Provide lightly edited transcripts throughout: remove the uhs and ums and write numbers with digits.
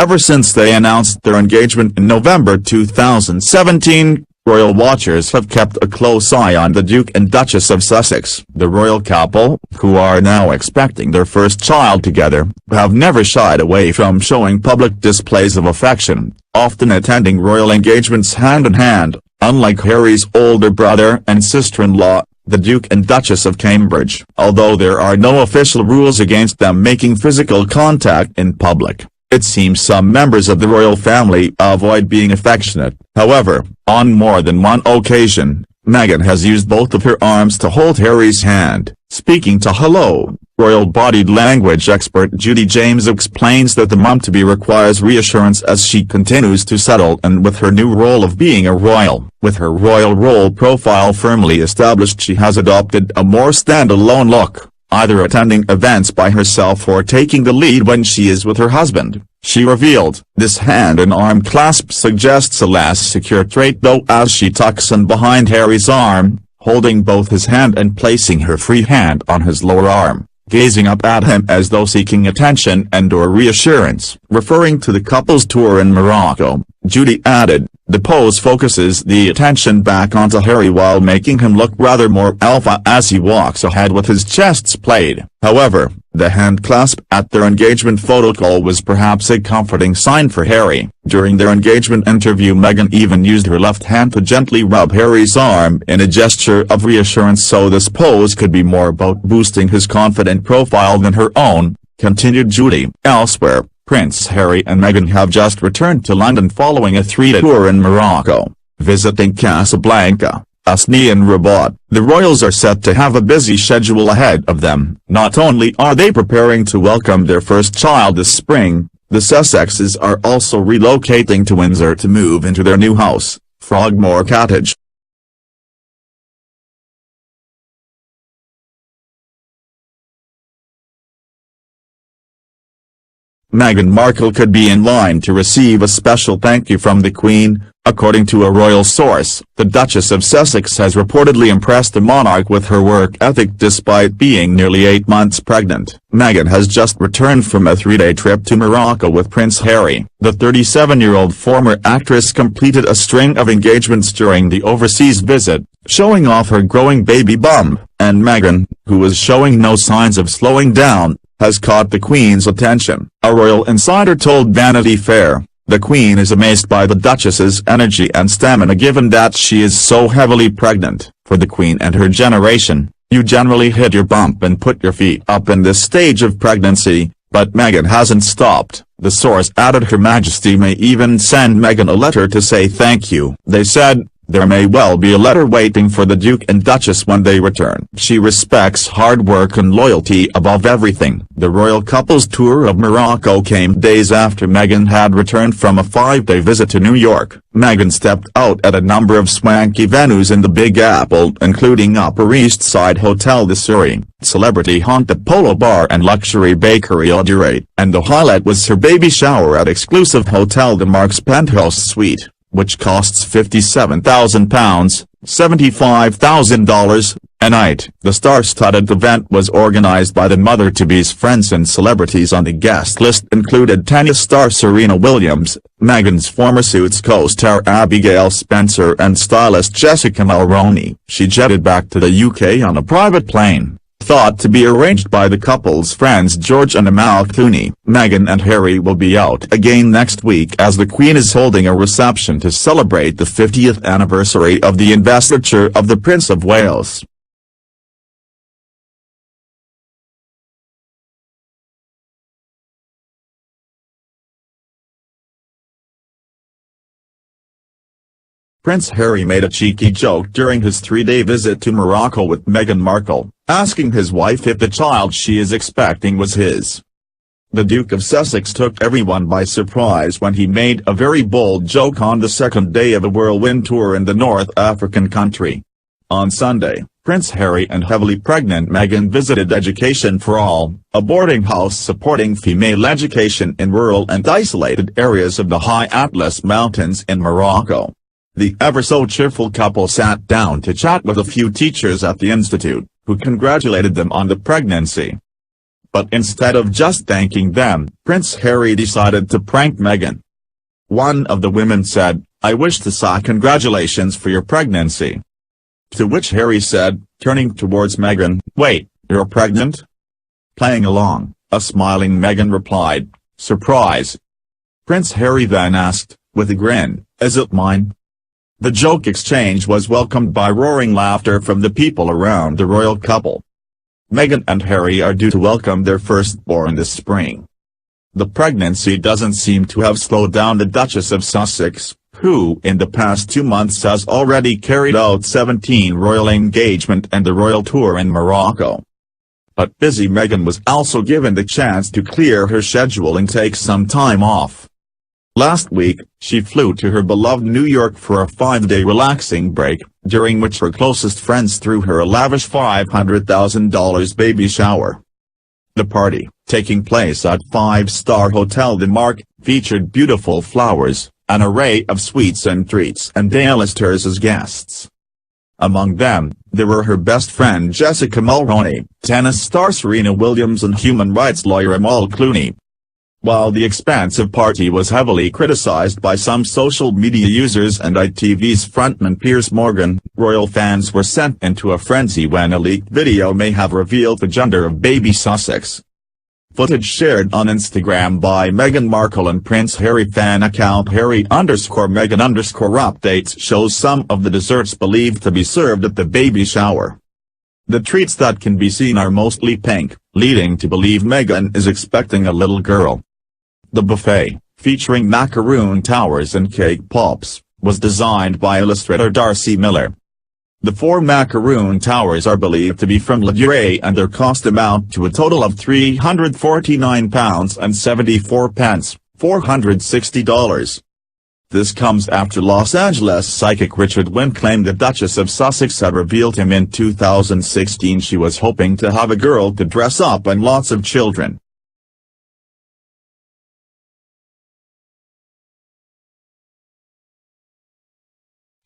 Ever since they announced their engagement in November 2017, royal watchers have kept a close eye on the Duke and Duchess of Sussex. The royal couple, who are now expecting their first child together, have never shied away from showing public displays of affection, often attending royal engagements hand in hand. Unlike Harry's older brother and sister-in-law, the Duke and Duchess of Cambridge, although there are no official rules against them making physical contact in public, it seems some members of the royal family avoid being affectionate. However, on more than one occasion, Meghan has used both of her arms to hold Harry's hand. Speaking to Hello, royal body language expert Judy James explains that the mum-to-be requires reassurance as she continues to settle in with her new role of being a royal. With her royal role profile firmly established, she has adopted a more stand-alone look, either attending events by herself or taking the lead when she is with her husband. She revealed, "This hand and arm clasp suggests a less secure trait though, as she tucks in behind Harry's arm, holding both his hand and placing her free hand on his lower arm, gazing up at him as though seeking attention and/or reassurance." Referring to the couple's tour in Morocco, Judy added, "The pose focuses the attention back onto Harry while making him look rather more alpha as he walks ahead with his chest splayed." However, the hand clasp at their engagement photo call was perhaps a comforting sign for Harry. During their engagement interview, Meghan even used her left hand to gently rub Harry's arm in a gesture of reassurance, so this pose could be more about boosting his confident profile than her own, continued Judy. Elsewhere, Prince Harry and Meghan have just returned to London following a 3-day tour in Morocco, visiting Casablanca, Asni and Rabat. The royals are set to have a busy schedule ahead of them. Not only are they preparing to welcome their first child this spring, the Sussexes are also relocating to Windsor to move into their new house, Frogmore Cottage. Meghan Markle could be in line to receive a special thank you from the Queen, according to a royal source. The Duchess of Sussex has reportedly impressed the monarch with her work ethic despite being nearly 8 months pregnant. Meghan has just returned from a 3-day trip to Morocco with Prince Harry. The 37-year-old former actress completed a string of engagements during the overseas visit, showing off her growing baby bump, and Meghan, who was showing no signs of slowing down, has caught the Queen's attention. A royal insider told Vanity Fair, "The Queen is amazed by the Duchess's energy and stamina given that she is so heavily pregnant. For the Queen and her generation, you generally hit your bump and put your feet up in this stage of pregnancy, but Meghan hasn't stopped." The source added Her Majesty may even send Meghan a letter to say thank you. They said, "There may well be a letter waiting for the Duke and Duchess when they return. She respects hard work and loyalty above everything." The royal couple's tour of Morocco came days after Meghan had returned from a 5-day visit to New York. Meghan stepped out at a number of swanky venues in the Big Apple, including Upper East Side Hotel de Surrey, Celebrity Haunt Polo Bar and Luxury Bakery au Durate, and the highlight was her baby shower at exclusive Hotel de Marque's penthouse suite, which costs £57,000, $75,000, a night. The star-studded event was organized by the mother-to-be's friends, and celebrities on the guest list included tennis star Serena Williams, Meghan's former Suits co-star Abigail Spencer and stylist Jessica Mulroney. She jetted back to the UK on a private plane, thought to be arranged by the couple's friends George and Amal Clooney. Meghan and Harry will be out again next week as the Queen is holding a reception to celebrate the 50th anniversary of the investiture of the Prince of Wales. Prince Harry made a cheeky joke during his 3-day visit to Morocco with Meghan Markle, asking his wife if the child she is expecting was his. The Duke of Sussex took everyone by surprise when he made a very bold joke on the second day of a whirlwind tour in the North African country. On Sunday, Prince Harry and heavily pregnant Meghan visited Education for All, a boarding house supporting female education in rural and isolated areas of the High Atlas Mountains in Morocco. The ever-so-cheerful couple sat down to chat with a few teachers at the institute, who congratulated them on the pregnancy. but instead of just thanking them, Prince Harry decided to prank Meghan. One of the women said, "I wish to say congratulations for your pregnancy." To which Harry said, turning towards Meghan, "Wait, you're pregnant?" Playing along, a smiling Meghan replied, "Surprise." Prince Harry then asked, with a grin, "Is it mine?" The joke exchange was welcomed by roaring laughter from the people around the royal couple. Meghan and Harry are due to welcome their firstborn this spring. The pregnancy doesn't seem to have slowed down the Duchess of Sussex, who in the past 2 months has already carried out 17 royal engagement and the royal tour in Morocco. But busy Meghan was also given the chance to clear her schedule and take some time off. Last week, she flew to her beloved New York for a 5-day relaxing break, during which her closest friends threw her a lavish $500,000 baby shower. The party, taking place at 5-star Hotel de Marque, featured beautiful flowers, an array of sweets and treats and A-listers as guests. Among them, there were her best friend Jessica Mulroney, tennis star Serena Williams and human rights lawyer Amal Clooney. While the expansive party was heavily criticized by some social media users and ITV's frontman Piers Morgan, royal fans were sent into a frenzy when a leaked video may have revealed the gender of baby Sussex. Footage shared on Instagram by Meghan Markle and Prince Harry fan account Harry_Meghan_updates shows some of the desserts believed to be served at the baby shower. The treats that can be seen are mostly pink, leading to believe Meghan is expecting a little girl. The buffet, featuring macaroon towers and cake pops, was designed by illustrator Darcy Miller. The 4 macaroon towers are believed to be from La Durée and their cost amount to a total of £349.74, $460. This comes after Los Angeles psychic Richard Wynn claimed the Duchess of Sussex had revealed him in 2016 she was hoping to have a girl to dress up and lots of children.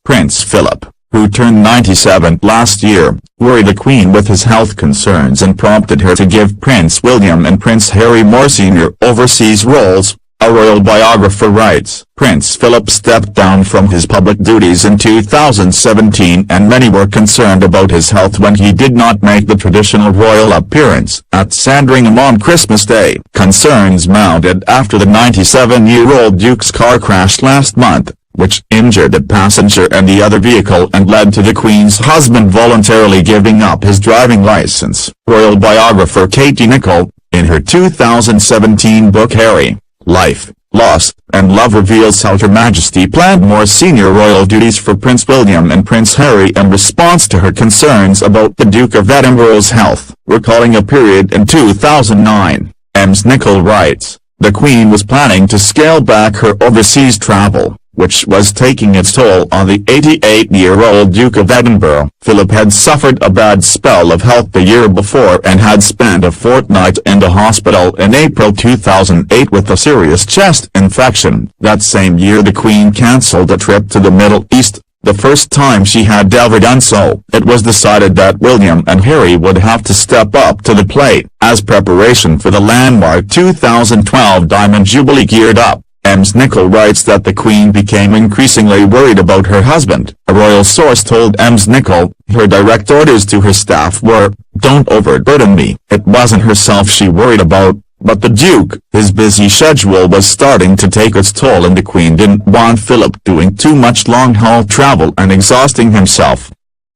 Prince Philip, who turned 97 last year, worried the Queen with his health concerns and prompted her to give Prince William and Prince Harry more senior overseas roles. A royal biographer writes, Prince Philip stepped down from his public duties in 2017 and many were concerned about his health when he did not make the traditional royal appearance at Sandringham on Christmas Day. Concerns mounted after the 97-year-old Duke's car crashed last month, which injured a passenger and the other vehicle and led to the Queen's husband voluntarily giving up his driving license. Royal biographer Katie Nicholl, in her 2017 book Harry, Life, Loss, and Love reveals how Her Majesty planned more senior royal duties for Prince William and Prince Harry in response to her concerns about the Duke of Edinburgh's health. Recalling a period in 2009, Ms. Nicholl writes, the Queen was planning to scale back her overseas travel, which was taking its toll on the 88-year-old Duke of Edinburgh. Philip had suffered a bad spell of health the year before and had spent a fortnight in the hospital in April 2008 with a serious chest infection. That same year the Queen cancelled a trip to the Middle East, the first time she had ever done so. It was decided that William and Harry would have to step up to the plate, as preparation for the landmark 2012 Diamond Jubilee geared up. Ms. Nicholl writes that the Queen became increasingly worried about her husband. A royal source told Ms. Nicholl, her direct orders to her staff were, don't overburden me. It wasn't herself she worried about, but the Duke. His busy schedule was starting to take its toll and the Queen didn't want Philip doing too much long-haul travel and exhausting himself.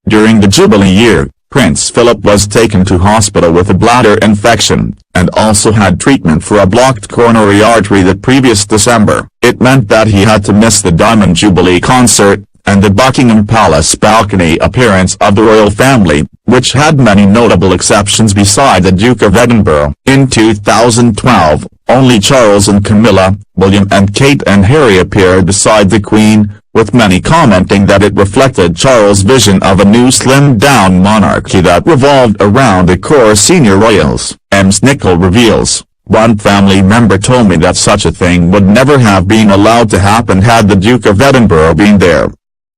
During the Jubilee year, Prince Philip was taken to hospital with a bladder infection, and also had treatment for a blocked coronary artery the previous December. It meant that he had to miss the Diamond Jubilee concert, and the Buckingham Palace balcony appearance of the royal family, which had many notable exceptions beside the Duke of Edinburgh. In 2012, only Charles and Camilla, William and Kate and Harry appeared beside the Queen, with many commenting that it reflected Charles' vision of a new slimmed-down monarchy that revolved around the core senior royals. Ms. Nicholl reveals, one family member told me that such a thing would never have been allowed to happen had the Duke of Edinburgh been there.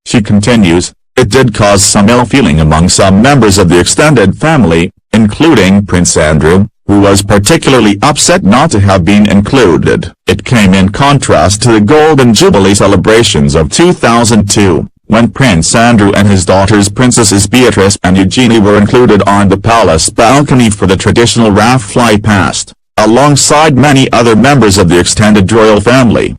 She continues, it did cause some ill feeling among some members of the extended family, including Prince Andrew, who was particularly upset not to have been included. It came in contrast to the Golden Jubilee celebrations of 2002, when Prince Andrew and his daughters Princesses Beatrice and Eugenie were included on the palace balcony for the traditional RAF fly past, alongside many other members of the extended royal family.